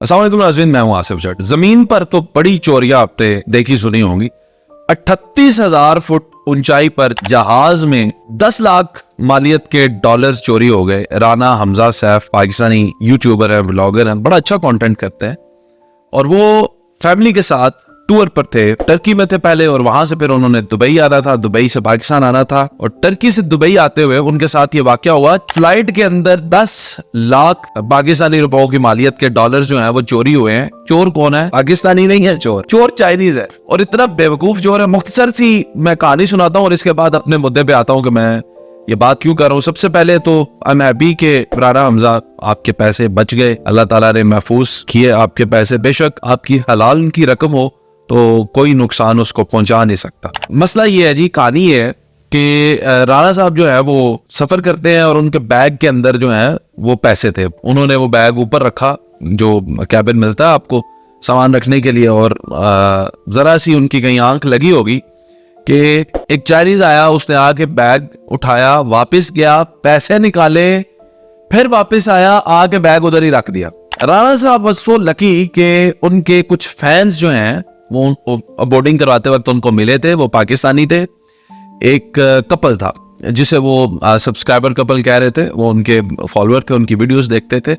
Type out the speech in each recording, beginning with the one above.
अस्सलाम वालेकुम नाज़रीन, मैं हूं आसिफ जट। जमीन पर तो बड़ी चोरियां आपने देखी सुनी होंगी। 38,000 फुट ऊंचाई पर जहाज में 10 लाख मालियत के डॉलर्स चोरी हो गए। राना हमजा सैफ पाकिस्तानी यूट्यूबर है, ब्लॉगर है, बड़ा अच्छा कंटेंट करते हैं और वो फैमिली के साथ टूर पर थे। टर्की में थे पहले और वहां से फिर उन्होंने दुबई आना था, दुबई से पाकिस्तान आना था और टर्की से दुबई आते हुए उनके साथ ये वाकया हुआ। फ्लाइट के अंदर 10 लाख पाकिस्तानी रुपयों की मालियत के डॉलर्स जो हैं वो चोरी हुए हैं। चोर कौन है? पाकिस्तानी नहीं है चोर, चोर चाइनीज है और इतना बेवकूफ चोर है। मुख्तसर सी मैं कहानी सुनाता हूँ और इसके बाद अपने मुद्दे पे आता हूँ कि मैं ये बात क्यों कर रहा हूँ। सबसे पहले तो आई एम हैप्पी के राना हमजा आपके पैसे बच गए, अल्लाह ताला ने महफूज किए आपके पैसे। बेशक आपकी हलाल की रकम हो तो कोई नुकसान उसको पहुंचा नहीं सकता। मसला ये है जी, कहानी ये है कि राणा साहब जो है वो सफर करते हैं और उनके बैग के अंदर जो है वो पैसे थे। उन्होंने वो बैग ऊपर रखा, जो कैबिन मिलता है आपको सामान रखने के लिए, और जरा सी उनकी कहीं आंख लगी होगी कि एक चाइनीज आया, उसने आके बैग उठाया, वापस गया, पैसे निकाले, फिर वापस आया, आके बैग उधर ही रख दिया। राणा साहब वाज सो लकी कि उनके कुछ फैंस जो हैं वो बोर्डिंग करवाते वक्त उनको मिले थे। वो पाकिस्तानी थे, एक कपल था जिसे वो सब्सक्राइबर कपल कह रहे थे, वो उनके फॉलोअर थे, उनकी वीडियोस देखते थे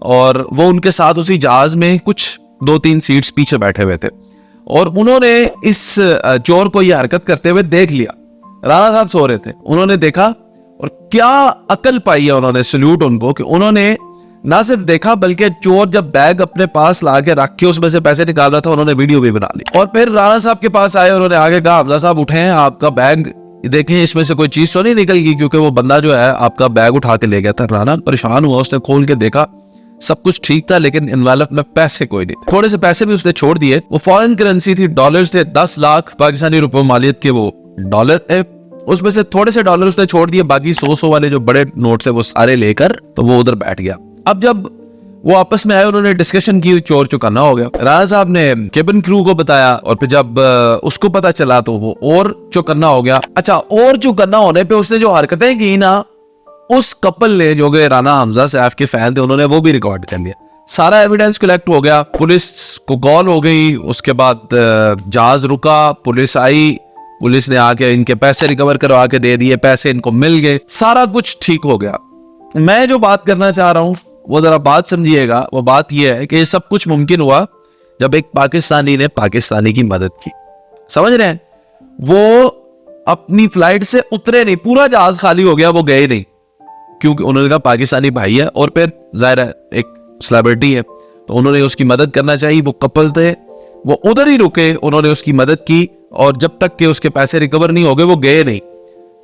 और वो उनके साथ उसी जहाज में कुछ 2-3 सीट्स पीछे बैठे हुए थे और उन्होंने इस चोर को यह हरकत करते हुए देख लिया। राणा साहब सो रहे थे, उन्होंने देखा और क्या अकल पाई है उन्होंने, सल्यूट उनको कि उन्होंने ना सिर्फ देखा बल्कि चोर जब बैग अपने पास ला के रख के उसमें से पैसे निकाल रहा था उन्होंने वीडियो भी बना ली और फिर राणा साहब के पास आए। उन्होंने आगे कहा, हमजा साहब उठे हैं, आपका बैग देखें, इसमें से कोई चीज तो नहीं निकल गई, क्योंकि वो बंदा जो है आपका बैग उठा के ले गया था। राणा परेशान हुआ, उसने खोल के देखा, सब कुछ ठीक था लेकिन एनवेलप में पैसे कोई नहीं। थोड़े से पैसे भी उसने छोड़ दिए, वो फॉरेन करेंसी थी, डॉलर्स थे, 10 लाख पाकिस्तानी रुपए मालियत के वो डॉलर थे। उसमें से थोड़े से डॉलर उसने छोड़ दिए, बाकी 100 वाले जो बड़े नोट थे वो सारे लेकर तो वो उधर बैठ गया। अब जब वो आपस में आए, उन्होंने डिस्कशन की, चोर चुकाना हो गया। राणा साहब ने केबिन क्रू को बताया और फिर जब उसको पता चला तो वो और चौकन्ना हो गया। अच्छा, और चौकन्ना होने पे उसने जो हरकतें की ना, उस कपल ने, जो कि राना हमजा सैफ के फैन थे, उन्होंने वो भी रिकॉर्ड कर लिया। सारा एविडेंस कलेक्ट हो गया, पुलिस को कॉल हो गई, उसके बाद जहाज रुका, पुलिस आई, पुलिस ने आके इनके पैसे रिकवर करवा के दे दिए, पैसे इनको मिल गए, सारा कुछ ठीक हो गया। मैं जो बात करना चाह रहा हूं वो जरा बात समझिएगा। वो बात यह है कि सब कुछ मुमकिन हुआ जब एक पाकिस्तानी ने पाकिस्तानी की मदद की। समझ रहे हैं? वो अपनी फ्लाइट से उतरे नहीं, पूरा जहाज खाली हो गया, वो गए नहीं, क्योंकि उन्होंने कहा पाकिस्तानी भाई है और फिर जाहिर है एक सेलिब्रिटी है तो उन्होंने उसकी मदद करना चाहिए। वो कपल थे, वो उधर ही रुके, उन्होंने उसकी मदद की और जब तक के उसके पैसे रिकवर नहीं हो गए वो गए नहीं।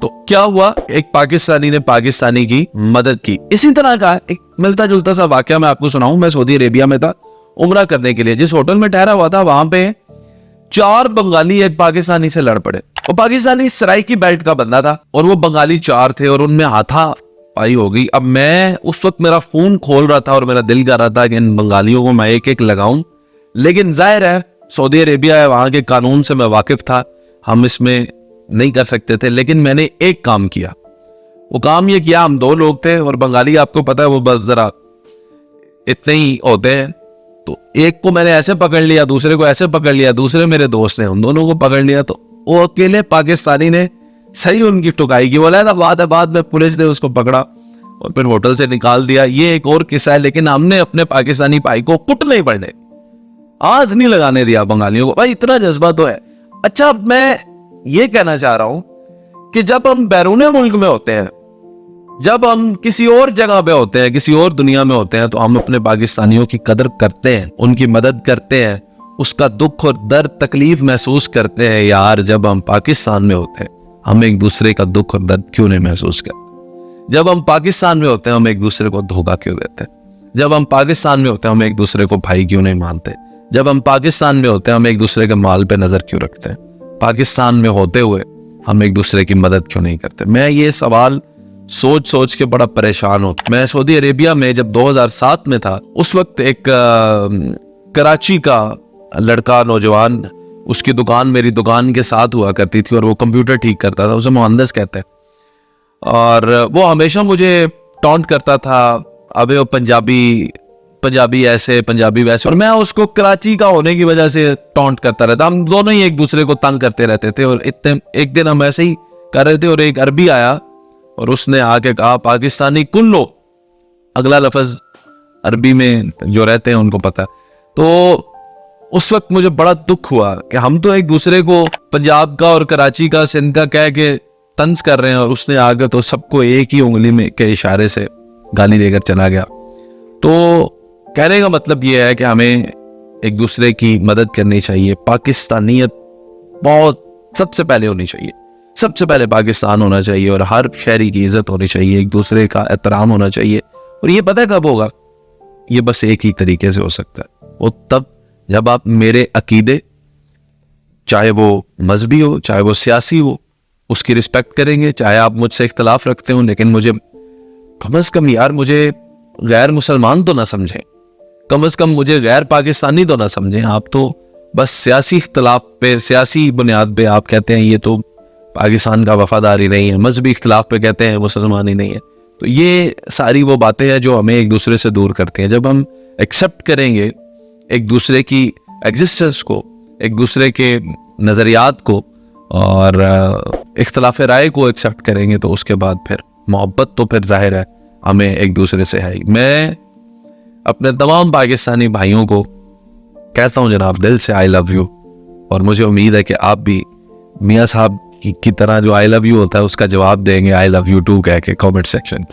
तो क्या हुआ, एक पाकिस्तानी ने पाकिस्तानी की मदद की। इसी तरह का एक मिलता जुलता सा वाकया मैं आपको सुनाऊं। मैं सऊदी अरेबिया में था उम्रा करने के लिए, जिस होटल में ठहरा हुआ था वहां पे 4 बंगाली एक पाकिस्तानी से लड़ पड़े। वो पाकिस्तानी सराय की बेल्ट का बंदा था और वो बंगाली 4 थे और उनमें हाथापाई हो गई। अब मैं उस वक्त मेरा खून खोल रहा था और मेरा दिल कर रहा था कि इन बंगालियों को मैं एक एक लगाऊं, लेकिन जाहिर है सऊदी अरेबिया है, वहां के कानून से मैं वाकिफ था, हम इसमें नहीं कर सकते थे। लेकिन मैंने एक काम किया, वो काम ये किया, हम 2 लोग थे और बंगाली आपको पता है वो बस जरा इतने ही होते हैं, तो एक को मैंने ऐसे पकड़ लिया, दूसरे को ऐसे पकड़ लिया, दूसरे मेरे दोस्त ने उन दोनों को पकड़ लिया, तो वो अकेले पाकिस्तानी ने सही उनकी टुकाई की। बोला था बात है, बाद में पुलिस ने उसको पकड़ा और फिर होटल से निकाल दिया। ये एक और किस्सा है, लेकिन हमने अपने पाकिस्तानी भाई को कुट नहीं पड़ने, हाथ नहीं लगाने दिया बंगालियों को। भाई इतना जज्बा तो है। अच्छा, मैं ये कहना चाह रहा हूं कि जब हम बैरून मुल्क में होते हैं, जब हम किसी और जगह पे होते हैं, किसी और दुनिया में होते हैं, तो हम अपने पाकिस्तानियों की कदर करते हैं, उनकी मदद करते हैं, उसका दुख और दर्द तकलीफ महसूस करते हैं। यार जब हम पाकिस्तान में होते हैं हम एक दूसरे का दुख और दर्द क्यों नहीं महसूस करते? जब हम पाकिस्तान में होते हैं हम एक दूसरे को धोखा क्यों देते हैं? जब हम पाकिस्तान में होते हैं हम एक दूसरे को भाई क्यों नहीं मानते? जब हम पाकिस्तान में होते हैं हम एक दूसरे के माल पे नजर क्यों रखते हैं? पाकिस्तान में होते हुए हम एक दूसरे की मदद क्यों नहीं करते? मैं ये सवाल सोच सोच के बड़ा परेशान हूं। मैं सऊदी अरेबिया में जब 2007 में था, उस वक्त एक कराची का लड़का, नौजवान, उसकी दुकान मेरी दुकान के साथ हुआ करती थी और वो कंप्यूटर ठीक करता था, उसे मुहंदिस कहते हैं, और वो हमेशा मुझे टॉन्ट करता था, अबे वो पंजाबी पंजाबी ऐसे, पंजाबी वैसे, और मैं उसको कराची का होने की वजह से टॉन्ट करता रहता। हम दोनों ही एक दूसरे को तंग करते रहते थे। और इतने एक दिन हम ऐसे ही कर रहे थे और एक अरबी आया और उसने आके कहा पाकिस्तानी कुल्लो, अगला लफ्ज अरबी में जो रहते हैं उनको पता है। तो उस वक्त मुझे बड़ा दुख हुआ कि हम तो एक दूसरे को पंजाब का और कराची का, सिंध का कह के तंज कर रहे हैं, और उसने आगे तो सबको एक ही उंगली में के इशारे से गाली देकर चला गया। तो कहने का मतलब यह है कि हमें एक दूसरे की मदद करनी चाहिए। पाकिस्तानियत बहुत सबसे पहले होनी चाहिए, सबसे पहले पाकिस्तान होना चाहिए, और हर शहरी की इज्जत होनी चाहिए, एक दूसरे का एहतराम होना चाहिए। और ये पता है कब होगा? ये बस एक ही तरीके से हो सकता है, वो तब जब आप मेरे अकीदे, चाहे वो मजहबी हो चाहे वो सियासी हो, उसकी रिस्पेक्ट करेंगे। चाहे आप मुझसे इख्तलाफ रखते हो, लेकिन मुझे कम से कम यार मुझे गैर मुसलमान तो ना समझें, कम से कम मुझे गैर पाकिस्तानी तो ना समझें। आप तो बस सियासी इख्तलाफ पे, सियासी बुनियाद पे आप कहते हैं ये तो पाकिस्तान का वफादार ही नहीं है, मजहबी इख्तलाफ पे कहते हैं मुसलमान ही नहीं है। तो ये सारी वो बातें हैं जो हमें एक दूसरे से दूर करती हैं। जब हम एक्सेप्ट करेंगे एक दूसरे की एग्जिस्टेंस को, एक दूसरे के नज़रियात को और इख्तलाफ राय को एक्सेप्ट करेंगे, तो उसके बाद फिर मोहब्बत तो फिर जाहिर है हमें एक दूसरे से है। मैं अपने तमाम पाकिस्तानी भाइयों को कहता हूँ जनाब दिल से आई लव यू, और मुझे उम्मीद है कि आप भी मियाँ साहब की तरह जो आई लव यू होता है उसका जवाब देंगे आई लव यू टू कह के कमेंट सेक्शन।